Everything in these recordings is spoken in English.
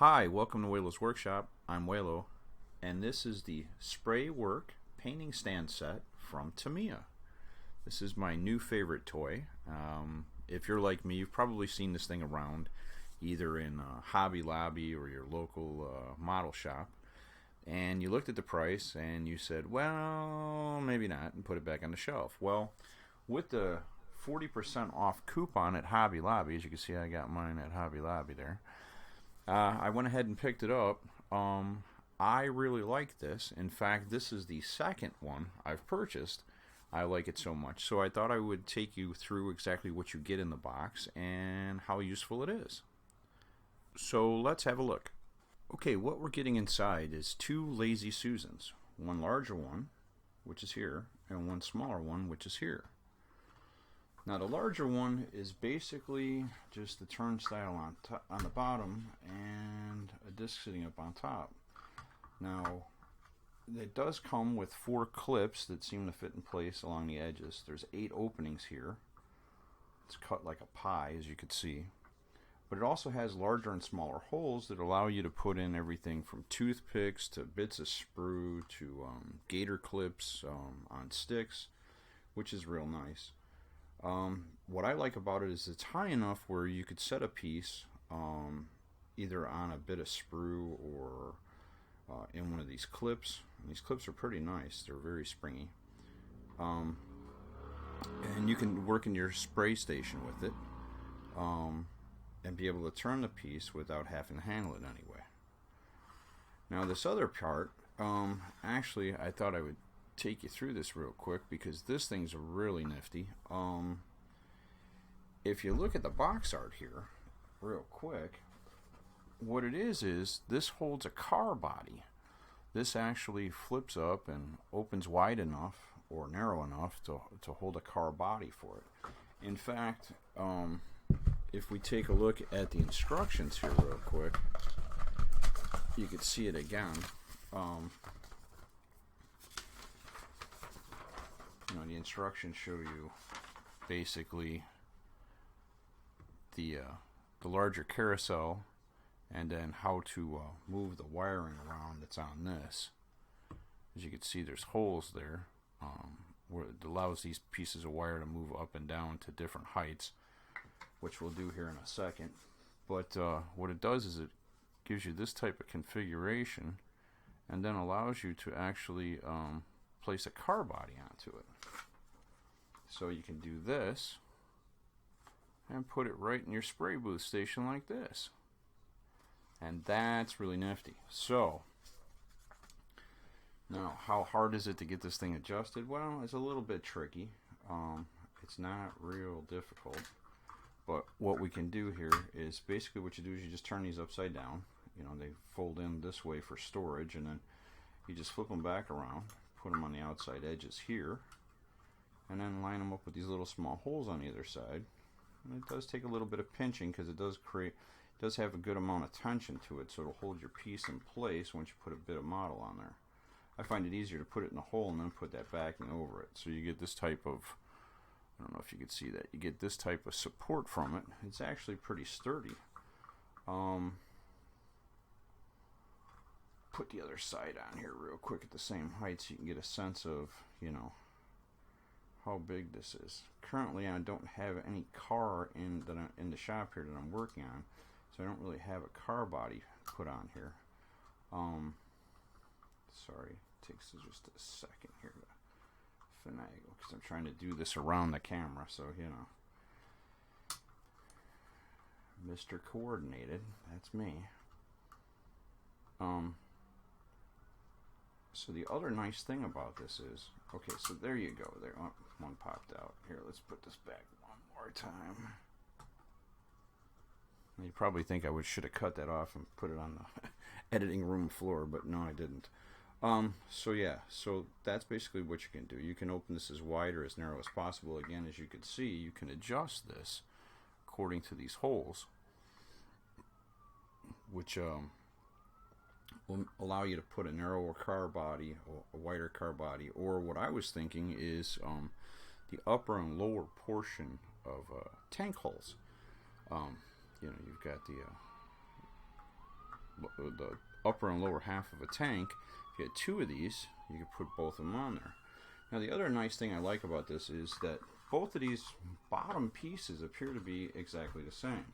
Hi, welcome to Waylo's Workshop. I'm Waylo, and this is the Spray Work Painting Stand Set from Tamiya. This is my new favorite toy. If you're like me, you've probably seen this thing around, either in Hobby Lobby or your local model shop, and you looked at the price and you said, well, maybe not, and put it back on the shelf. Well, with the 40% off coupon at Hobby Lobby, as you can see I got mine at Hobby Lobby there, I went ahead and picked it up. I really like this. In fact, this is the second one I've purchased. I like it so much. So I thought I would take you through exactly what you get in the box and how useful it is. So let's have a look. Okay, what we're getting inside is two Lazy Susans. One larger one, which is here, and one smaller one, which is here. Now the larger one is basically just the turnstile on the bottom and a disc sitting up on top. Now it does come with 4 clips that seem to fit in place along the edges. There's 8 openings here. It's cut like a pie, as you can see. But it also has larger and smaller holes that allow you to put in everything from toothpicks to bits of sprue to gator clips on sticks, which is real nice. What I like about it is it's high enough where you could set a piece either on a bit of sprue or in one of these clips. And these clips are pretty nice. They're very springy. And you can work in your spray station with it and be able to turn the piece without having to handle it anyway. Now this other part, actually I thought I would take you through this real quick because this thing's really nifty. If you look at the box art here real quick, what it is this holds a car body. This actually flips up and opens wide enough or narrow enough to hold a car body for it. In fact, if we take a look at the instructions here real quick, you can see it again. The instructions show you basically the larger carousel and then how to move the wiring around that's on this. As you can see, there's holes there where it allows these pieces of wire to move up and down to different heights, which we'll do here in a second. But what it does is it gives you this type of configuration and then allows you to actually place a car body onto it. So you can do this and put it right in your spray booth station like this. And that's really nifty. So now, how hard is it to get this thing adjusted? Well, it's a little bit tricky. It's not real difficult. But what we can do here is basically what you do is you just turn these upside down. They fold in this way for storage, and then you just flip them back around, put them on the outside edges here, and then line them up with these little small holes on either side. And it does take a little bit of pinching because it does have a good amount of tension to it, so it'll hold your piece in place once you put a bit of model on there. I find it easier to put it in a hole and then put that backing over it, so you get this type of, I don't know if you can see that, you get this type of support from it. It's actually pretty sturdy. Put the other side on here real quick at the same height so you can get a sense of, how big this is. Currently I don't have any car in the shop here that I'm working on, so I don't really have a car body put on here. Sorry, it takes just a second here to finagle because I'm trying to do this around the camera, so Mr. Coordinated, that's me. So the other nice thing about this is, okay, so there you go. There, one popped out. Here, let's put this back one more time. You probably think I should have cut that off and put it on the editing room floor, but no, I didn't. So yeah, so that's basically what you can do. You can open this as wide or as narrow as possible. Again, as you can see, you can adjust this according to these holes, which will allow you to put a narrower car body or a wider car body, or what I was thinking is the upper and lower portion of tank holes. You've got the the upper and lower half of a tank. If you had two of these, you could put both of them on there. Now the other nice thing I like about this is that both of these bottom pieces appear to be exactly the same.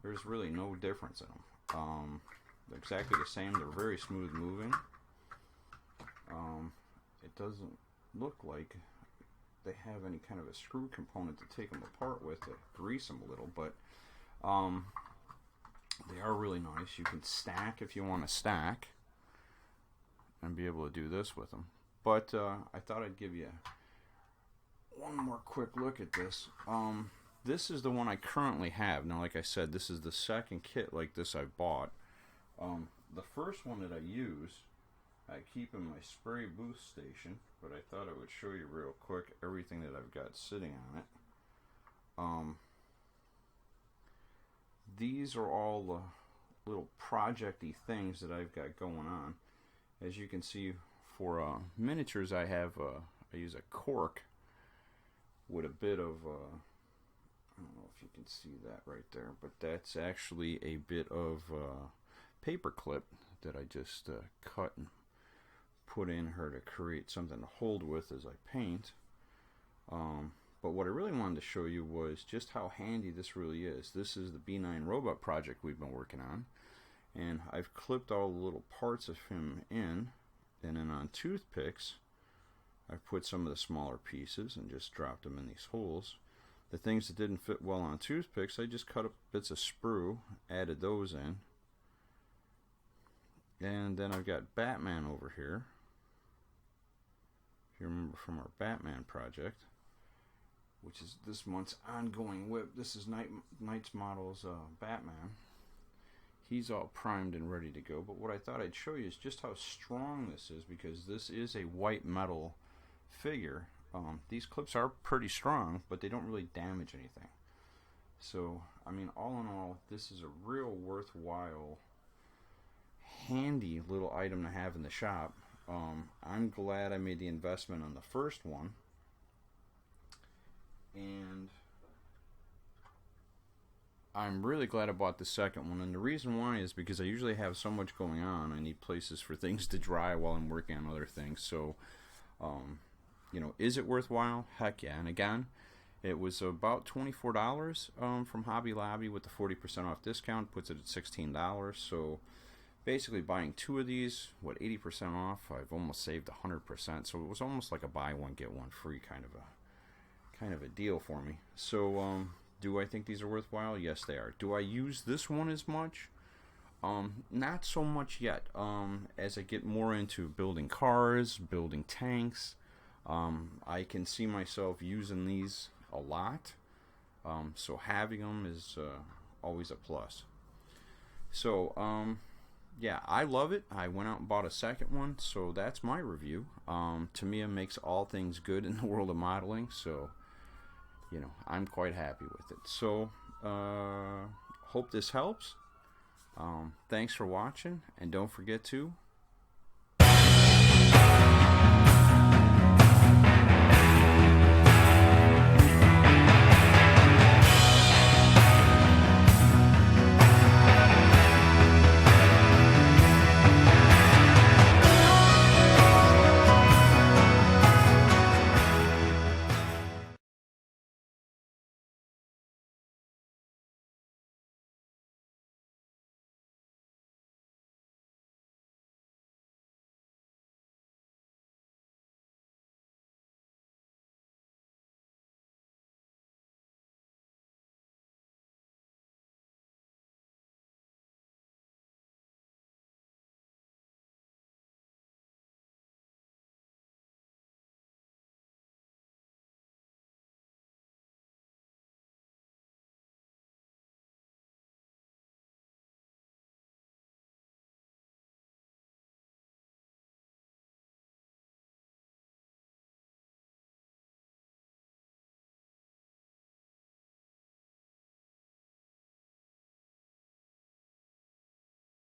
There's really no difference in them. They're exactly the same. They're very smooth moving. It doesn't look like they have any kind of a screw component to take them apart with to grease them a little, but they are really nice. You can stack if you want to stack and be able to do this with them. But I thought I'd give you one more quick look at this. This is the one I currently have. Now, like I said, this is the second kit like this I bought. The first one that I use, I keep in my spray booth station, but I thought I would show you real quick everything that I've got sitting on it. These are all the little project-y things that I've got going on. As you can see, for miniatures, I use a cork with a bit of I don't know if you can see that right there, but that's actually a bit of paper clip that I just cut and put in her to create something to hold with as I paint. But what I really wanted to show you was just how handy this really is. This is the B9 robot project we've been working on, and I've clipped all the little parts of him in, and then on toothpicks I've put some of the smaller pieces and just dropped them in these holes. The things that didn't fit well on toothpicks, I just cut up bits of sprue, added those in, and then I've got Batman over here. If you remember from our Batman project, which is this month's ongoing whip. This is Knight's Model's Batman. He's all primed and ready to go, but what I thought I'd show you is just how strong this is, because this is a white metal figure. These clips are pretty strong, but they don't really damage anything. So, I mean, all in all, this is a real worthwhile, handy little item to have in the shop. I'm glad I made the investment on the first one, and I'm really glad I bought the second one. And the reason why is because I usually have so much going on, I need places for things to dry while I'm working on other things. So you know, is it worthwhile? Heck yeah. And again, it was about $24 from Hobby Lobby with the 40% off discount, puts it at $16. So basically buying two of these, what, 80% off, I've almost saved 100%. So it was almost like a buy one get one free kind of a deal for me. So do I think these are worthwhile? Yes, they are. Do I use this one as much? Not so much yet. As I get more into building cars, building tanks, I can see myself using these a lot. So having them is always a plus. So yeah, I love it. I went out and bought a second one, so that's my review. Tamiya makes all things good in the world of modeling, so you know, I'm quite happy with it. So hope this helps. Thanks for watching, and don't forget to